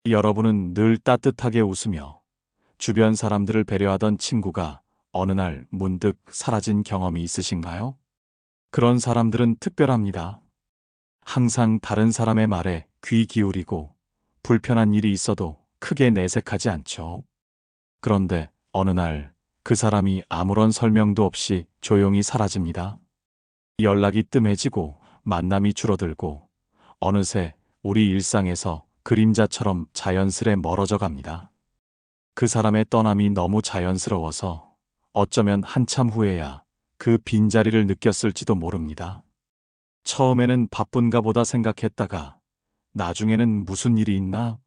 여러분은 늘 따뜻하게 웃으며 주변 사람들을 배려하던 친구가 어느 날 문득 사라진 경험이 있으신가요? 그런 사람들은 특별합니다. 항상 다른 사람의 말에 귀 기울이고 불편한 일이 있어도 크게 내색하지 않죠. 그런데 어느 날 그 사람이 아무런 설명도 없이 조용히 사라집니다. 연락이 뜸해지고 만남이 줄어들고 어느새 우리 일상에서 그림자처럼 자연스레 멀어져 갑니다. 그 사람의 떠남이 너무 자연스러워서 어쩌면 한참 후에야 그 빈자리를 느꼈을지도 모릅니다. 처음에는 바쁜가 보다 생각했다가 나중에는 무슨 일이 있나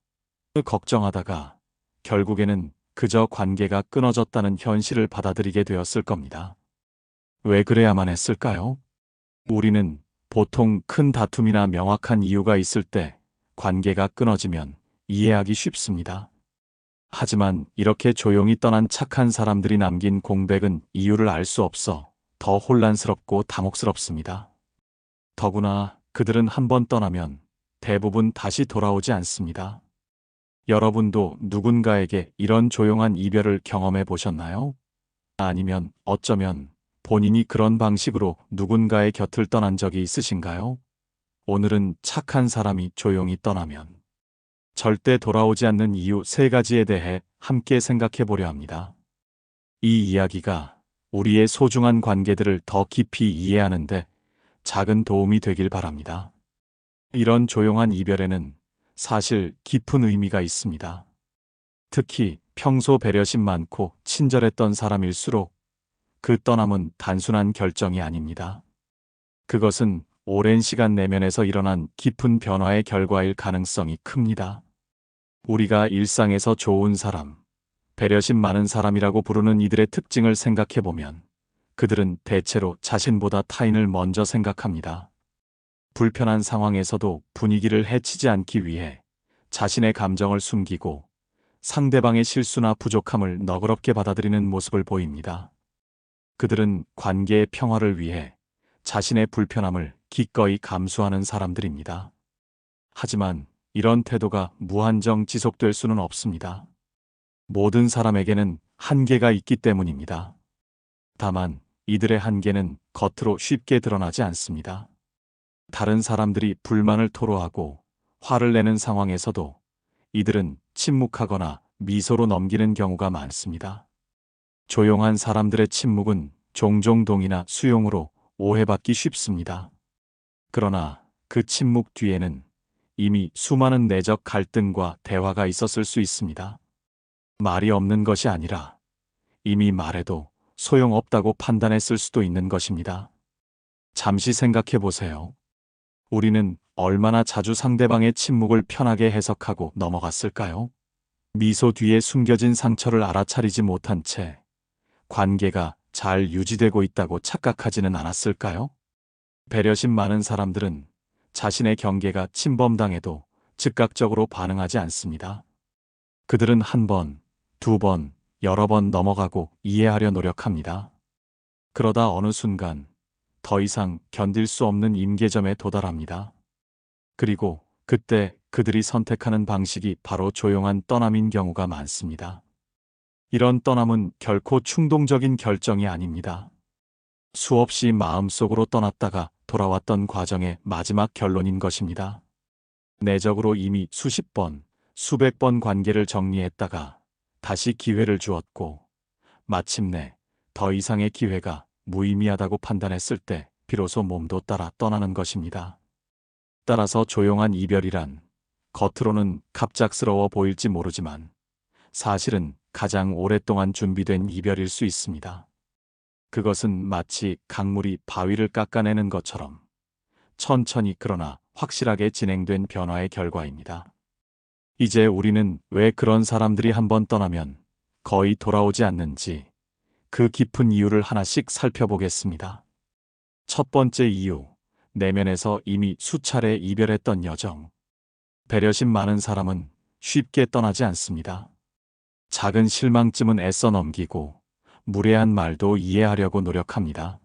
걱정하다가 결국에는 그저 관계가 끊어졌다는 현실을 받아들이게 되었을 겁니다. 왜 그래야만 했을까요? 우리는 보통 큰 다툼이나 명확한 이유가 있을 때 관계가 끊어지면 이해하기 쉽습니다. 하지만 이렇게 조용히 떠난 착한 사람들이 남긴 공백은 이유를 알 수 없어 더 혼란스럽고 당혹스럽습니다. 더구나 그들은 한 번 떠나면 대부분 다시 돌아오지 않습니다. 여러분도 누군가에게 이런 조용한 이별을 경험해 보셨나요? 아니면 어쩌면 본인이 그런 방식으로 누군가의 곁을 떠난 적이 있으신가요? 오늘은 착한 사람이 조용히 떠나면 절대 돌아오지 않는 이유 3가지에 대해 함께 생각해 보려 합니다. 이 이야기가 우리의 소중한 관계들을 더 깊이 이해하는데 작은 도움이 되길 바랍니다. 이런 조용한 이별에는 사실 깊은 의미가 있습니다. 특히 평소 배려심 많고 친절했던 사람일수록 그 떠남은 단순한 결정이 아닙니다. 그것은 오랜 시간 내면에서 일어난 깊은 변화의 결과일 가능성이 큽니다. 우리가 일상에서 좋은 사람, 배려심 많은 사람이라고 부르는 이들의 특징을 생각해보면 그들은 대체로 자신보다 타인을 먼저 생각합니다. 불편한 상황에서도 분위기를 해치지 않기 위해 자신의 감정을 숨기고 상대방의 실수나 부족함을 너그럽게 받아들이는 모습을 보입니다. 그들은 관계의 평화를 위해 자신의 불편함을 기꺼이 감수하는 사람들입니다. 하지만 이런 태도가 무한정 지속될 수는 없습니다. 모든 사람에게는 한계가 있기 때문입니다. 다만 이들의 한계는 겉으로 쉽게 드러나지 않습니다. 다른 사람들이 불만을 토로하고 화를 내는 상황에서도 이들은 침묵하거나 미소로 넘기는 경우가 많습니다. 조용한 사람들의 침묵은 종종 동의나 수용으로 오해받기 쉽습니다. 그러나 그 침묵 뒤에는 이미 수많은 내적 갈등과 대화가 있었을 수 있습니다. 말이 없는 것이 아니라 이미 말해도 소용없다고 판단했을 수도 있는 것입니다. 잠시 생각해 보세요. 우리는 얼마나 자주 상대방의 침묵을 편하게 해석하고 넘어갔을까요? 미소 뒤에 숨겨진 상처를 알아차리지 못한 채 관계가 잘 유지되고 있다고 착각하지는 않았을까요? 배려심 많은 사람들은 자신의 경계가 침범당해도 즉각적으로 반응하지 않습니다. 그들은 한 번, 두 번, 여러 번 넘어가고 이해하려 노력합니다. 그러다 어느 순간 더 이상 견딜 수 없는 임계점에 도달합니다. 그리고 그때 그들이 선택하는 방식이 바로 조용한 떠남인 경우가 많습니다. 이런 떠남은 결코 충동적인 결정이 아닙니다. 수없이 마음속으로 떠났다가 돌아왔던 과정의 마지막 결론인 것입니다. 내적으로 이미 수십 번, 수백 번 관계를 정리했다가 다시 기회를 주었고 마침내 더 이상의 기회가 무의미하다고 판단했을 때 비로소 몸도 따라 떠나는 것입니다. 따라서 조용한 이별이란 겉으로는 갑작스러워 보일지 모르지만 사실은 가장 오랫동안 준비된 이별일 수 있습니다. 그것은 마치 강물이 바위를 깎아내는 것처럼 천천히 그러나 확실하게 진행된 변화의 결과입니다. 이제 우리는 왜 그런 사람들이 한번 떠나면 거의 돌아오지 않는지 그 깊은 이유를 하나씩 살펴보겠습니다. 첫 번째 이유, 내면에서 이미 수차례 이별했던 여정. 배려심 많은 사람은 쉽게 떠나지 않습니다. 작은 실망쯤은 애써 넘기고 무례한 말도 이해하려고 노력합니다.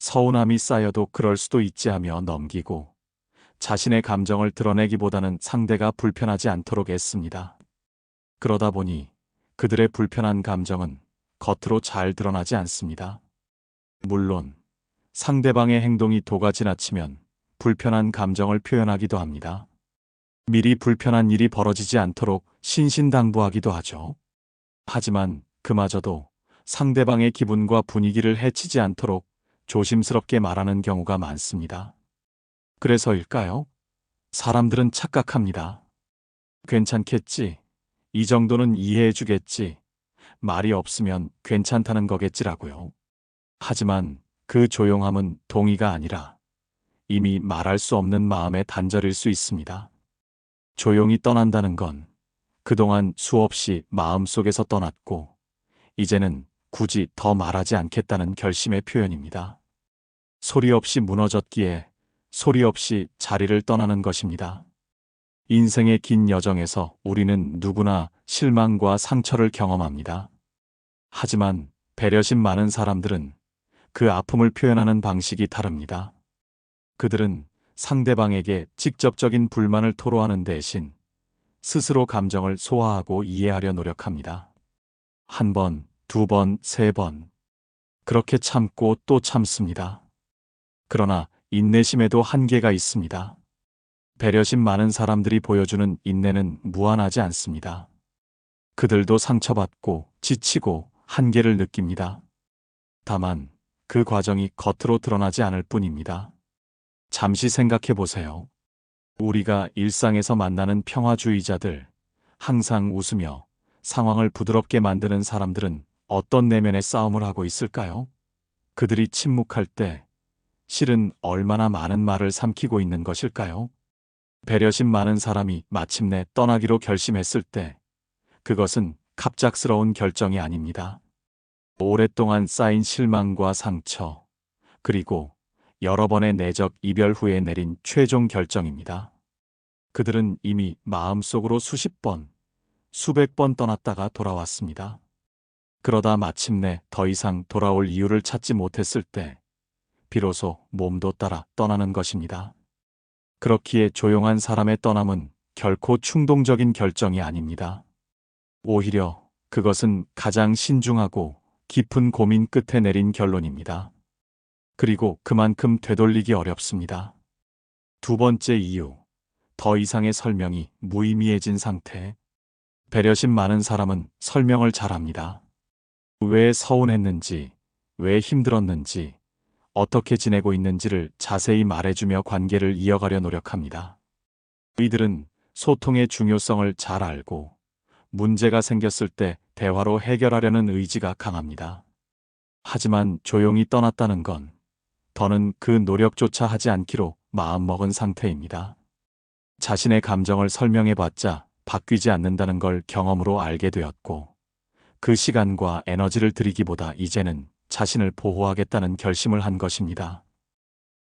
서운함이 쌓여도 그럴 수도 있지 하며 넘기고 자신의 감정을 드러내기보다는 상대가 불편하지 않도록 애씁니다. 그러다 보니 그들의 불편한 감정은 겉으로 잘 드러나지 않습니다. 물론 상대방의 행동이 도가 지나치면 불편한 감정을 표현하기도 합니다. 미리 불편한 일이 벌어지지 않도록 신신당부하기도 하죠. 하지만 그마저도 상대방의 기분과 분위기를 해치지 않도록 조심스럽게 말하는 경우가 많습니다. 그래서일까요? 사람들은 착각합니다. 괜찮겠지. 이 정도는 이해해주겠지. 말이 없으면 괜찮다는 거겠지라고요. 하지만 그 조용함은 동의가 아니라 이미 말할 수 없는 마음의 단절일 수 있습니다. 조용히 떠난다는 건 그동안 수없이 마음속에서 떠났고 이제는 굳이 더 말하지 않겠다는 결심의 표현입니다. 소리 없이 무너졌기에 소리 없이 자리를 떠나는 것입니다. 인생의 긴 여정에서 우리는 누구나 실망과 상처를 경험합니다. 하지만 배려심 많은 사람들은 그 아픔을 표현하는 방식이 다릅니다. 그들은 상대방에게 직접적인 불만을 토로하는 대신 스스로 감정을 소화하고 이해하려 노력합니다. 한 번, 두 번, 세 번. 그렇게 참고 또 참습니다. 그러나 인내심에도 한계가 있습니다. 배려심 많은 사람들이 보여주는 인내는 무한하지 않습니다. 그들도 상처받고 지치고 한계를 느낍니다. 다만 그 과정이 겉으로 드러나지 않을 뿐입니다. 잠시 생각해 보세요. 우리가 일상에서 만나는 평화주의자들, 항상 웃으며 상황을 부드럽게 만드는 사람들은 어떤 내면의 싸움을 하고 있을까요? 그들이 침묵할 때 실은 얼마나 많은 말을 삼키고 있는 것일까요? 배려심 많은 사람이 마침내 떠나기로 결심했을 때 그것은 갑작스러운 결정이 아닙니다. 오랫동안 쌓인 실망과 상처, 그리고 여러 번의 내적 이별 후에 내린 최종 결정입니다. 그들은 이미 마음속으로 수십 번, 수백 번 떠났다가 돌아왔습니다. 그러다 마침내 더 이상 돌아올 이유를 찾지 못했을 때 비로소 몸도 따라 떠나는 것입니다. 그렇기에 조용한 사람의 떠남은 결코 충동적인 결정이 아닙니다. 오히려 그것은 가장 신중하고 깊은 고민 끝에 내린 결론입니다. 그리고 그만큼 되돌리기 어렵습니다. 두 번째 이유, 더 이상의 설명이 무의미해진 상태. 배려심 많은 사람은 설명을 잘합니다. 왜 서운했는지, 왜 힘들었는지, 어떻게 지내고 있는지를 자세히 말해주며 관계를 이어가려 노력합니다. 이들은 소통의 중요성을 잘 알고 문제가 생겼을 때 대화로 해결하려는 의지가 강합니다. 하지만 조용히 떠났다는 건 더는 그 노력조차 하지 않기로 마음먹은 상태입니다. 자신의 감정을 설명해봤자 바뀌지 않는다는 걸 경험으로 알게 되었고 그 시간과 에너지를 들이기보다 이제는 자신을 보호하겠다는 결심을 한 것입니다.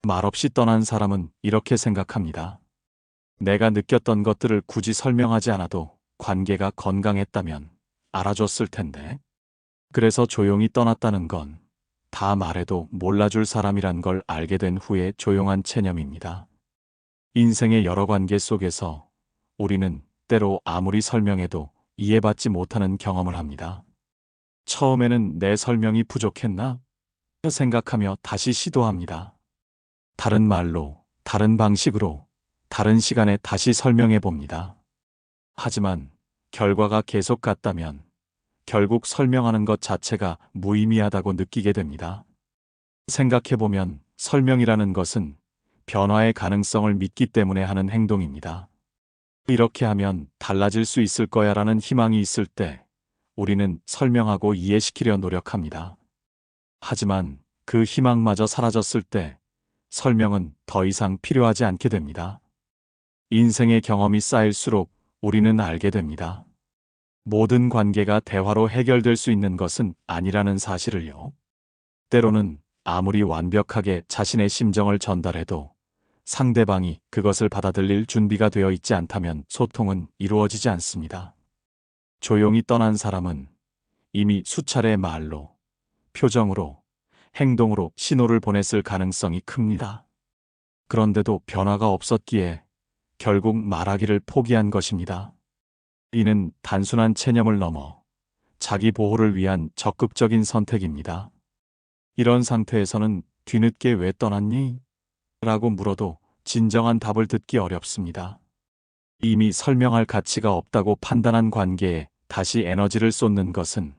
말없이 떠난 사람은 이렇게 생각합니다. 내가 느꼈던 것들을 굳이 설명하지 않아도 관계가 건강했다면 알아줬을 텐데. 그래서 조용히 떠났다는 건 다 말해도 몰라줄 사람이란 걸 알게 된 후에 조용한 체념입니다. 인생의 여러 관계 속에서 우리는 때로 아무리 설명해도 이해받지 못하는 경험을 합니다. 처음에는 내 설명이 부족했나? 생각하며 다시 시도합니다. 다른 말로, 다른 방식으로, 다른 시간에 다시 설명해 봅니다. 하지만 결과가 계속 같다면 결국 설명하는 것 자체가 무의미하다고 느끼게 됩니다. 생각해보면 설명이라는 것은 변화의 가능성을 믿기 때문에 하는 행동입니다. 이렇게 하면 달라질 수 있을 거야라는 희망이 있을 때 우리는 설명하고 이해시키려 노력합니다. 하지만 그 희망마저 사라졌을 때 설명은 더 이상 필요하지 않게 됩니다. 인생의 경험이 쌓일수록 우리는 알게 됩니다. 모든 관계가 대화로 해결될 수 있는 것은 아니라는 사실을요. 때로는 아무리 완벽하게 자신의 심정을 전달해도 상대방이 그것을 받아들일 준비가 되어 있지 않다면 소통은 이루어지지 않습니다. 조용히 떠난 사람은 이미 수차례 말로, 표정으로, 행동으로 신호를 보냈을 가능성이 큽니다. 그런데도 변화가 없었기에 결국 말하기를 포기한 것입니다. 이는 단순한 체념을 넘어 자기 보호를 위한 적극적인 선택입니다. 이런 상태에서는 뒤늦게 왜 떠났니? 라고 물어도 진정한 답을 듣기 어렵습니다. 이미 설명할 가치가 없다고 판단한 관계에 다시 에너지를 쏟는 것은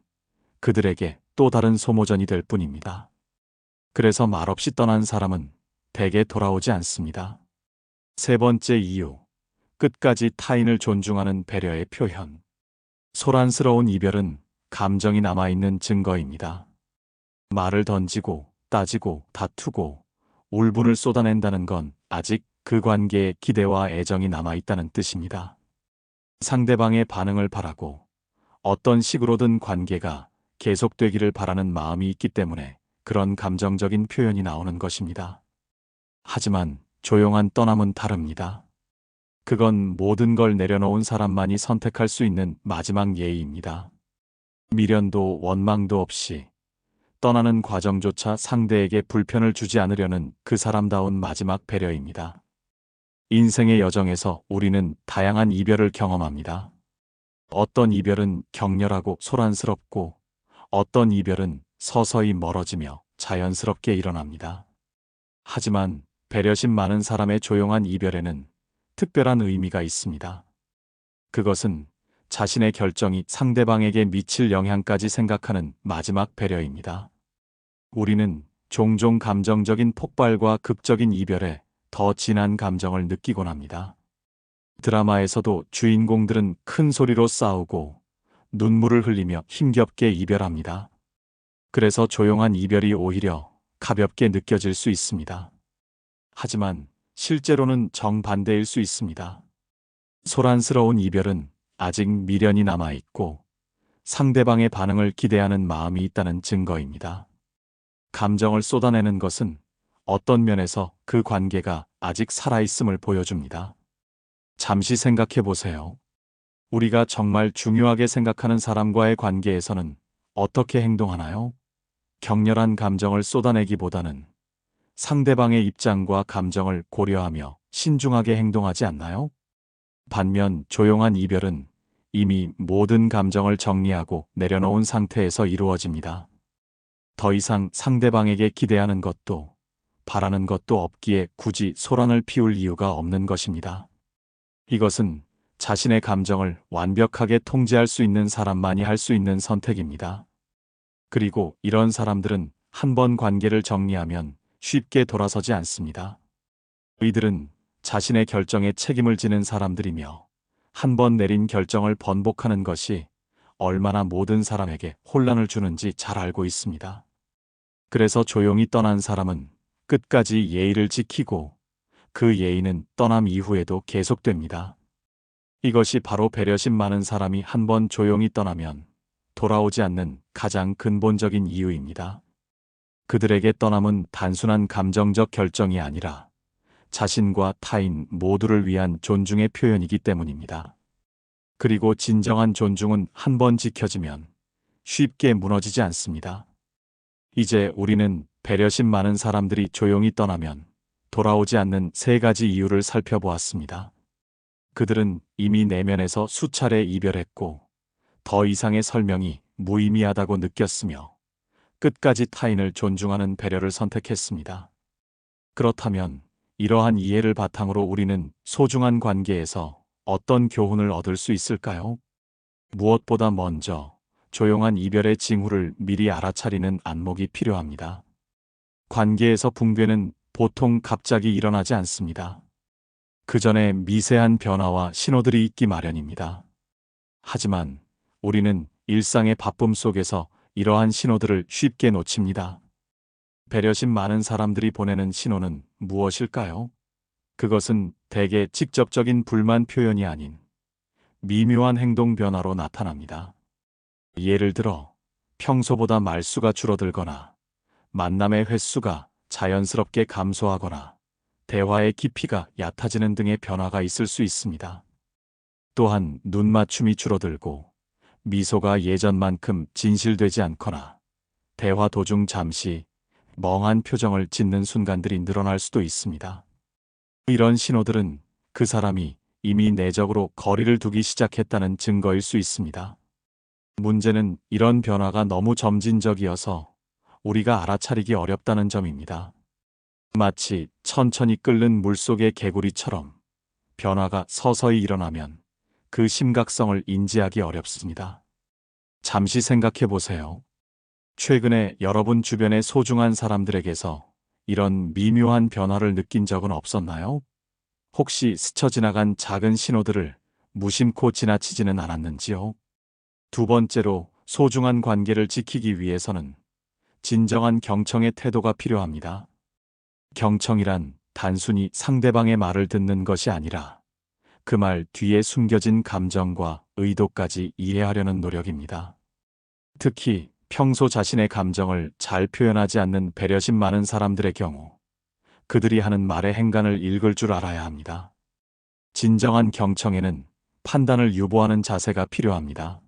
그들에게 또 다른 소모전이 될 뿐입니다. 그래서 말없이 떠난 사람은 대개 돌아오지 않습니다. 세 번째 이유, 끝까지 타인을 존중하는 배려의 표현. 소란스러운 이별은 감정이 남아있는 증거입니다. 말을 던지고 따지고 다투고 울분을 쏟아낸다는 건 아직 그 관계에 기대와 애정이 남아있다는 뜻입니다. 상대방의 반응을 바라고 어떤 식으로든 관계가 계속되기를 바라는 마음이 있기 때문에 그런 감정적인 표현이 나오는 것입니다. 하지만 조용한 떠남은 다릅니다. 그건 모든 걸 내려놓은 사람만이 선택할 수 있는 마지막 예의입니다. 미련도 원망도 없이 떠나는 과정조차 상대에게 불편을 주지 않으려는 그 사람다운 마지막 배려입니다. 인생의 여정에서 우리는 다양한 이별을 경험합니다. 어떤 이별은 격렬하고 소란스럽고 어떤 이별은 서서히 멀어지며 자연스럽게 일어납니다. 하지만 배려심 많은 사람의 조용한 이별에는 특별한 의미가 있습니다. 그것은 자신의 결정이 상대방에게 미칠 영향까지 생각하는 마지막 배려입니다. 우리는 종종 감정적인 폭발과 극적인 이별에 더 진한 감정을 느끼곤 합니다. 드라마에서도 주인공들은 큰 소리로 싸우고 눈물을 흘리며 힘겹게 이별합니다. 그래서 조용한 이별이 오히려 가볍게 느껴질 수 있습니다. 하지만 실제로는 정반대일 수 있습니다. 소란스러운 이별은 아직 미련이 남아있고 상대방의 반응을 기대하는 마음이 있다는 증거입니다. 감정을 쏟아내는 것은 어떤 면에서 그 관계가 아직 살아있음을 보여줍니다. 잠시 생각해 보세요. 우리가 정말 중요하게 생각하는 사람과의 관계에서는 어떻게 행동하나요? 격렬한 감정을 쏟아내기보다는 상대방의 입장과 감정을 고려하며 신중하게 행동하지 않나요? 반면 조용한 이별은 이미 모든 감정을 정리하고 내려놓은 상태에서 이루어집니다. 더 이상 상대방에게 기대하는 것도 바라는 것도 없기에 굳이 소란을 피울 이유가 없는 것입니다. 이것은 자신의 감정을 완벽하게 통제할 수 있는 사람만이 할 수 있는 선택입니다. 그리고 이런 사람들은 한 번 관계를 정리하면 쉽게 돌아서지 않습니다. 이들은 자신의 결정에 책임을 지는 사람들이며 한 번 내린 결정을 번복하는 것이 얼마나 모든 사람에게 혼란을 주는지 잘 알고 있습니다. 그래서 조용히 떠난 사람은 끝까지 예의를 지키고 그 예의는 떠남 이후에도 계속됩니다. 이것이 바로 배려심 많은 사람이 한 번 조용히 떠나면 돌아오지 않는 가장 근본적인 이유입니다. 그들에게 떠남은 단순한 감정적 결정이 아니라 자신과 타인 모두를 위한 존중의 표현이기 때문입니다. 그리고 진정한 존중은 한 번 지켜지면 쉽게 무너지지 않습니다. 이제 우리는 배려심 많은 사람들이 조용히 떠나면 돌아오지 않는 세 가지 이유를 살펴보았습니다. 그들은 이미 내면에서 수차례 이별했고 더 이상의 설명이 무의미하다고 느꼈으며 끝까지 타인을 존중하는 배려를 선택했습니다. 그렇다면 이러한 이해를 바탕으로 우리는 소중한 관계에서 어떤 교훈을 얻을 수 있을까요? 무엇보다 먼저 조용한 이별의 징후를 미리 알아차리는 안목이 필요합니다. 관계에서 붕괴는 보통 갑자기 일어나지 않습니다. 그 전에 미세한 변화와 신호들이 있기 마련입니다. 하지만 우리는 일상의 바쁨 속에서 이러한 신호들을 쉽게 놓칩니다. 배려심 많은 사람들이 보내는 신호는 무엇일까요? 그것은 대개 직접적인 불만 표현이 아닌 미묘한 행동 변화로 나타납니다. 예를 들어 평소보다 말수가 줄어들거나 만남의 횟수가 자연스럽게 감소하거나 대화의 깊이가 얕아지는 등의 변화가 있을 수 있습니다. 또한 눈맞춤이 줄어들고 미소가 예전만큼 진실되지 않거나 대화 도중 잠시 멍한 표정을 짓는 순간들이 늘어날 수도 있습니다. 이런 신호들은 그 사람이 이미 내적으로 거리를 두기 시작했다는 증거일 수 있습니다. 문제는 이런 변화가 너무 점진적이어서 우리가 알아차리기 어렵다는 점입니다. 마치 천천히 끓는 물속의 개구리처럼 변화가 서서히 일어나면 그 심각성을 인지하기 어렵습니다. 잠시 생각해 보세요. 최근에 여러분 주변의 소중한 사람들에게서 이런 미묘한 변화를 느낀 적은 없었나요? 혹시 스쳐 지나간 작은 신호들을 무심코 지나치지는 않았는지요? 두 번째로, 소중한 관계를 지키기 위해서는 진정한 경청의 태도가 필요합니다. 경청이란 단순히 상대방의 말을 듣는 것이 아니라 그 말 뒤에 숨겨진 감정과 의도까지 이해하려는 노력입니다. 특히 평소 자신의 감정을 잘 표현하지 않는 배려심 많은 사람들의 경우 그들이 하는 말의 행간을 읽을 줄 알아야 합니다. 진정한 경청에는 판단을 유보하는 자세가 필요합니다.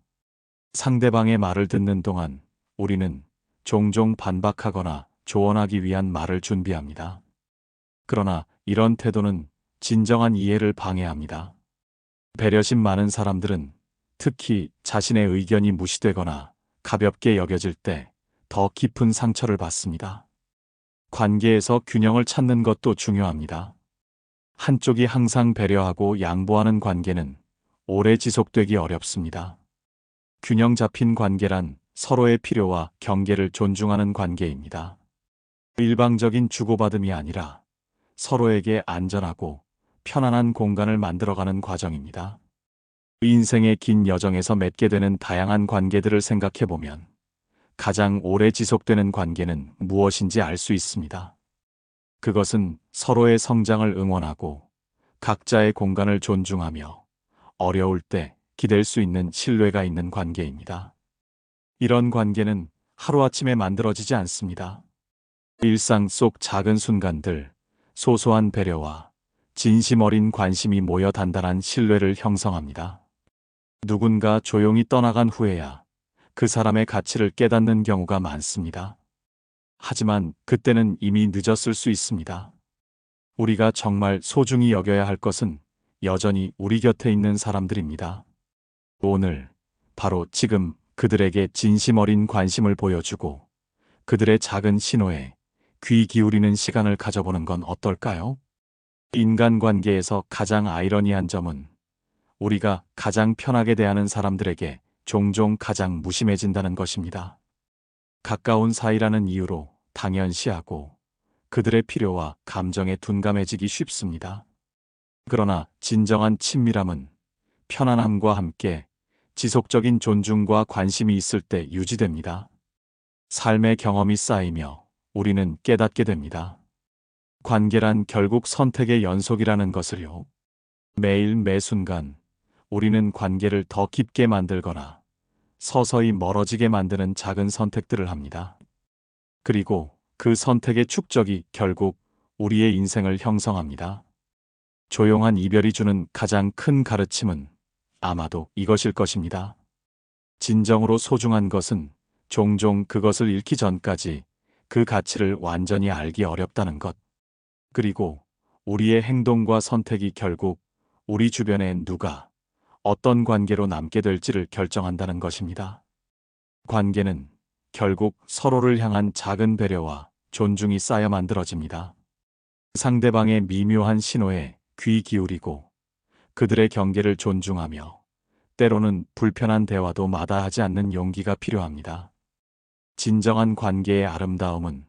상대방의 말을 듣는 동안 우리는 종종 반박하거나 조언하기 위한 말을 준비합니다. 그러나 이런 태도는 진정한 이해를 방해합니다. 배려심 많은 사람들은 특히 자신의 의견이 무시되거나 가볍게 여겨질 때 더 깊은 상처를 받습니다. 관계에서 균형을 찾는 것도 중요합니다. 한쪽이 항상 배려하고 양보하는 관계는 오래 지속되기 어렵습니다. 균형 잡힌 관계란 서로의 필요와 경계를 존중하는 관계입니다. 일방적인 주고받음이 아니라 서로에게 안전하고 편안한 공간을 만들어가는 과정입니다. 인생의 긴 여정에서 맺게 되는 다양한 관계들을 생각해보면 가장 오래 지속되는 관계는 무엇인지 알 수 있습니다. 그것은 서로의 성장을 응원하고 각자의 공간을 존중하며 어려울 때 기댈 수 있는 신뢰가 있는 관계입니다. 이런 관계는 하루아침에 만들어지지 않습니다. 일상 속 작은 순간들, 소소한 배려와 진심 어린 관심이 모여 단단한 신뢰를 형성합니다. 누군가 조용히 떠나간 후에야 그 사람의 가치를 깨닫는 경우가 많습니다. 하지만 그때는 이미 늦었을 수 있습니다. 우리가 정말 소중히 여겨야 할 것은 여전히 우리 곁에 있는 사람들입니다. 오늘, 바로 지금 그들에게 진심 어린 관심을 보여주고 그들의 작은 신호에 귀 기울이는 시간을 가져보는 건 어떨까요? 인간관계에서 가장 아이러니한 점은 우리가 가장 편하게 대하는 사람들에게 종종 가장 무심해진다는 것입니다. 가까운 사이라는 이유로 당연시하고 그들의 필요와 감정에 둔감해지기 쉽습니다. 그러나 진정한 친밀함은 편안함과 함께 지속적인 존중과 관심이 있을 때 유지됩니다. 삶의 경험이 쌓이며 우리는 깨닫게 됩니다. 관계란 결국 선택의 연속이라는 것을요. 매일 매 순간 우리는 관계를 더 깊게 만들거나 서서히 멀어지게 만드는 작은 선택들을 합니다. 그리고 그 선택의 축적이 결국 우리의 인생을 형성합니다. 조용한 이별이 주는 가장 큰 가르침은 아마도 이것일 것입니다. 진정으로 소중한 것은 종종 그것을 잃기 전까지 그 가치를 완전히 알기 어렵다는 것. 그리고 우리의 행동과 선택이 결국 우리 주변에 누가 어떤 관계로 남게 될지를 결정한다는 것입니다. 관계는 결국 서로를 향한 작은 배려와 존중이 쌓여 만들어집니다. 상대방의 미묘한 신호에 귀 기울이고 그들의 경계를 존중하며 때로는 불편한 대화도 마다하지 않는 용기가 필요합니다. 진정한 관계의 아름다움은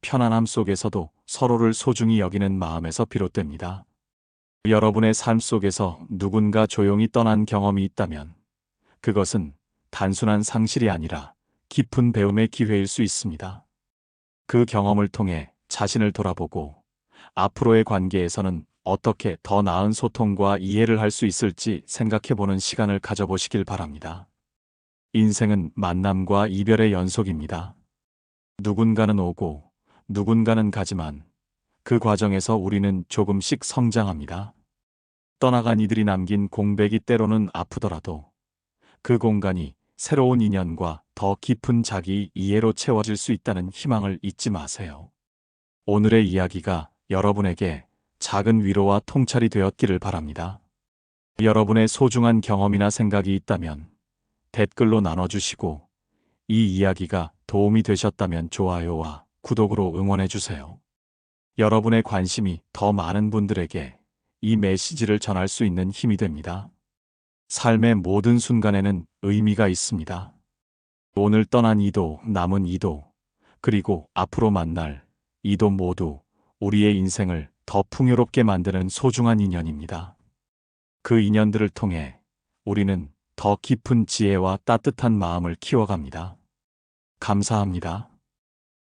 편안함 속에서도 서로를 소중히 여기는 마음에서 비롯됩니다. 여러분의 삶 속에서 누군가 조용히 떠난 경험이 있다면 그것은 단순한 상실이 아니라 깊은 배움의 기회일 수 있습니다. 그 경험을 통해 자신을 돌아보고 앞으로의 관계에서는 어떻게 더 나은 소통과 이해를 할 수 있을지 생각해보는 시간을 가져보시길 바랍니다. 인생은 만남과 이별의 연속입니다. 누군가는 오고 누군가는 가지만 그 과정에서 우리는 조금씩 성장합니다. 떠나간 이들이 남긴 공백이 때로는 아프더라도 그 공간이 새로운 인연과 더 깊은 자기 이해로 채워질 수 있다는 희망을 잊지 마세요. 오늘의 이야기가 여러분에게 작은 위로와 통찰이 되었기를 바랍니다. 여러분의 소중한 경험이나 생각이 있다면 댓글로 나눠주시고, 이 이야기가 도움이 되셨다면 좋아요와 구독으로 응원해주세요. 여러분의 관심이 더 많은 분들에게 이 메시지를 전할 수 있는 힘이 됩니다. 삶의 모든 순간에는 의미가 있습니다. 오늘 떠난 이도, 남은 이도, 그리고 앞으로 만날 이도 모두 우리의 인생을 더 풍요롭게 만드는 소중한 인연입니다. 그 인연들을 통해 우리는 더 깊은 지혜와 따뜻한 마음을 키워갑니다. 감사합니다.